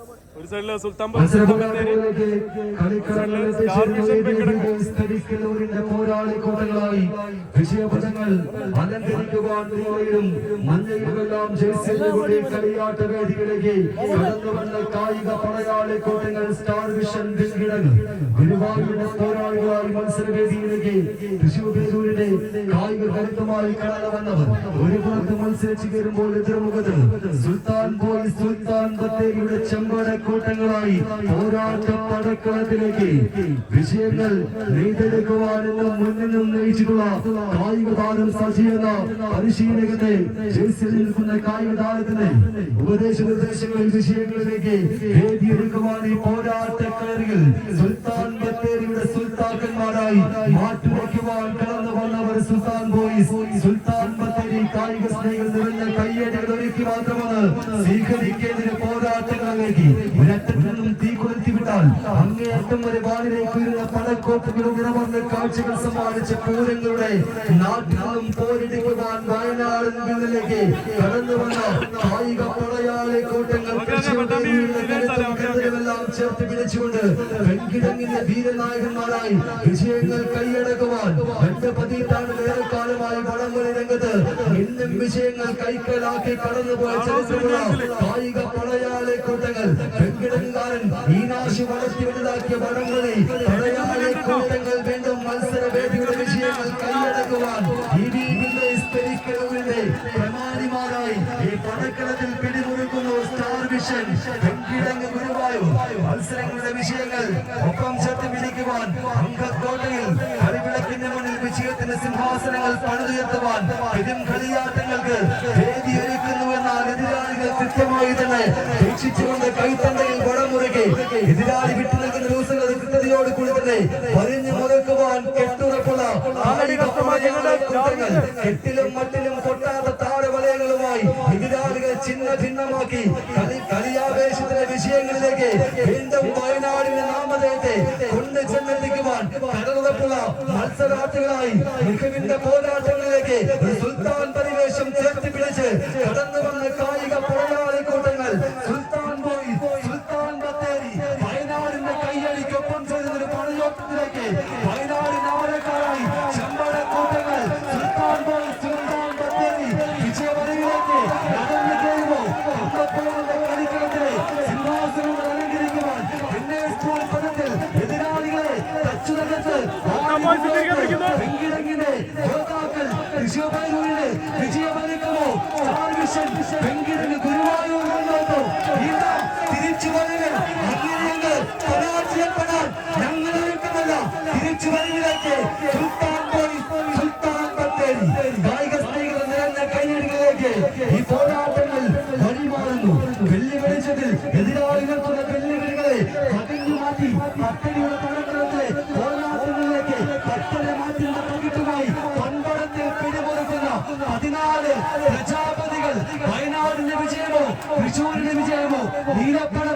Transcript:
ഒരു സൈഡില് സുൽത്താൻ പോരാളിക്കൂട്ടങ്ങളായി വിജയപഥങ്ങൾ അലങ്കരിക്കുവാൻ മഞ്ഞയിലെല്ലാം കളിയാട്ട വേദികളിലേക്ക് കടന്നു വന്ന കായിക പടയാളിക്കൂട്ടങ്ങൾ സ്റ്റാർ വിഷൻ പിൻകിടങ്ങൾ ഗുരുവായൂരിന്റെ പോരാളികളായി മത്സരവേദിയിലേക്ക് തൃശ്ശൂരിന്റെ കായിക കരുത്തുമായി കടന്നു വന്നവർ ഒരു പുറത്ത് മത്സരിച്ചു കയറുമ്പോൾ എതിർമുഖത്ത് സുൽത്താൻ ബോയ്സ് സുൽത്താൻ ബത്തേരിയുടെ ചെമ്പട കൂട്ടങ്ങളായി പോരാട്ട പടക്കളത്തിലേക്ക് വിജയങ്ങൾ നെയ്തെടുക്കുവാനെന്നും മുന്നിലും നയിച്ചിട്ടുള്ള കായിക താരം സജി എന്ന പരിശീലകന്റെ ജേഴ്സിയിൽ നിൽക്കുന്ന കായിക താരത്തിന് ഉപദേശ നിർദ്ദേശങ്ങൾ വിഷയങ്ങളിലേക്ക് വേദിയെടുക്കുവാൻ ഈ പോരാട്ടക്കളരികൾ സുൽത്താൻ ബത്തേരിയുടെ സുൽത്താക്കന്മാരായി മാറ്റുവയ്ക്കുവാൻ കടന്നു വന്നവർ സുൽത്താൻ ബോയ്സ് സുൽത്താൻ ബത്തേരി കായിക സ്നേഹികൾ നിറഞ്ഞ കയ്യേറ്റങ്ങൾ ഒരുക്കി മാത്രമാണ് സ്വീകരിക്കേണ്ടതിന് പോരാട്ടങ്ങളിലേക്ക് ഒരറ്റത്തിൽ നിന്നും തീ കൊളുത്തിവിട്ടാൽ അങ്ങേയറ്റം വരെ വാനിലേക്ക് ഉയരുന്ന പടക്കോപ്പുകളും നിറമർന്ന കാഴ്ചകൾ സമ്മാനിച്ച പൂരങ്ങളുടെ നാട്ടിലും പോരിടിക്കുവാൻ വയനാടിലേക്ക് കടന്നു വന്ന കായിക പടയാളി കൂട്ടങ്ങൾ എല്ലാം ചേർത്ത് പിടിച്ചുകൊണ്ട് വെങ്കിടങ്ങിന്റെ വീരനായകന്മാരായി വിജയങ്ങൾ കൈയടക്കുവാൻ എന്റെ പതിറ്റാണ്ട് ഏറെക്കാലമായി വടംവലി രംഗത്ത് ഇന്നും വിജയങ്ങൾ കൈക്കലാക്കി കടന്നുപോയ ചരിത്രമുള്ള കായിക പടയാളി കൂട്ടങ്ങൾ വെങ്കിടങ്കാരൻ ഈനാശി വളർത്തി വലുതാക്കിയ വടംവലി പടയാളി കൂട്ടങ്ങൾ വീണ്ടും മത്സര വേദിയുടെ വിജയങ്ങൾ കൈയടക്കുവാൻ പ്രമാണിമാരായി ഈ പടക്കളത്തിൽ പിടിമുറുക്കുന്നു സ്റ്റാർ വിഷൻ വെങ്കിടങ്ങ് ഗുരുവായൂർ മത്സരങ്ങളുടെ വിഷയങ്ങൾ ഒപ്പം ചേർത്ത് പിടിക്കുവാൻ അങ്കക്കോട്ടയിൽ കളിവിളക്കിന്റെ മുന്നിൽ വിജയത്തിന്റെ സിംഹാസനങ്ങൾ പണിതുയർത്തുവാൻ പെരും കളിയാട്ടങ്ങൾക്ക് വേദിയൊരുക്കുന്നുവെന്നാൽ എതിരാളികൾ കൃത്യമായി തന്നെ വീക്ഷിച്ചുകൊണ്ട് കൈത്തണ്ടയിൽ വടമുറുകെ എതിരാളി വിട്ടു നിൽക്കുന്ന ദിവസങ്ങൾ കൃത്യതയോട് കൂടി തന്നെ വരിഞ്ഞു മുറുക്കുവാൻ കെട്ടുറപ്പുള്ള കെട്ടിലും മട്ടിലും പൊട്ടാത്ത താരവലയങ്ങളുമായി എതിരാളികൾ ചിഹ്ന ഭിന്നമാക്കി കളിയാവേശത്തിന്റെ വിഷയങ്ങളിലേക്ക് വീണ്ടും വയനാടിന്റെ നാമധേയത്തെ കൊണ്ട് ചെന്നെത്തിക്കുവാൻ കടലുറപ്പുള്ള മത്സരാർത്ഥികളായി മികവിന്റെ പോരാട്ടങ്ങളിലേക്ക് സുൽത്താൻ പരിവേഷം ചേർത്ത് പിടിച്ച് കടന്നു വന്ന കായിക പോരാളിക്കൂട്ടങ്ങൾ സുൽത്താൻ ബോയ്സ് സുൽത്താൻ ബത്തേരി വയനാടിന്റെ കൈയടിക്കൊപ്പം ചെയ്തതിന് പടയോട്ടത്തിലേക്ക് വയനാടിന് ആരക്കാരായി ചെമ്പട കൂട്ടങ്ങൾ സുൽത്താൻ ബോയ്സ് സുൽത്താൻ ബത്തേരി വിജയവരയിലേക്ക് നടന്നു കയറുമോ കളിക്കളത്തിലെ സിംഹാസനങ്ങൾ അലങ്കരിക്കുവാൻ പിന്നെ സ്കൂൾ പദത്തിൽ എതിരാളികളെ തച്ചുതകർത്ത് വെങ്കിടങ്ങിന്റെ യോദ്ധാക്കൾ തൃശ്ശൂരിന്റെ വിജയമരിക്കുമോ സ്റ്റാർ വിഷൻ വെങ്കിടങ്ങ് ഗുരുവായൂർ മുന്നോട്ടോ തിരിച്ചു വരകൾ അങ്ങനെയെങ്കിൽ പരാജയപ്പെടാൻ ഞങ്ങൾ ഒരുക്കുന്നല്ല തിരിച്ചു വരവിലേക്ക് സുൽത്താൻ ബോയ്സ് സുൽത്താൻ ബത്തേരി കായിക സ്നേഹികൾ നിറഞ്ഞ കൈയടികളിലേക്ക് ഈ പോരാട്ടങ്ങൾ വഴിമാറുന്നു വെള്ളി വെളിച്ചത്തിൽ എതിരാളികൾക്കുള്ള വെല്ലുവിളികളെ പതിഞ്ഞു മാറ്റി പട്ടണിയുടെ പടക്കളത്തിലെ പോരാട്ടങ്ങളിലേക്ക് പട്ടണ മാറ്റിയുടെ പകിട്ടുമായി പമ്പടത്തിൽ പിടിമുറുക്കുന്ന 14 പ്രജാപതികൾ വയനാടിന്റെ വിജയമോ തൃശ്ശൂരിന്റെ വിജയമോ നീലപ്പട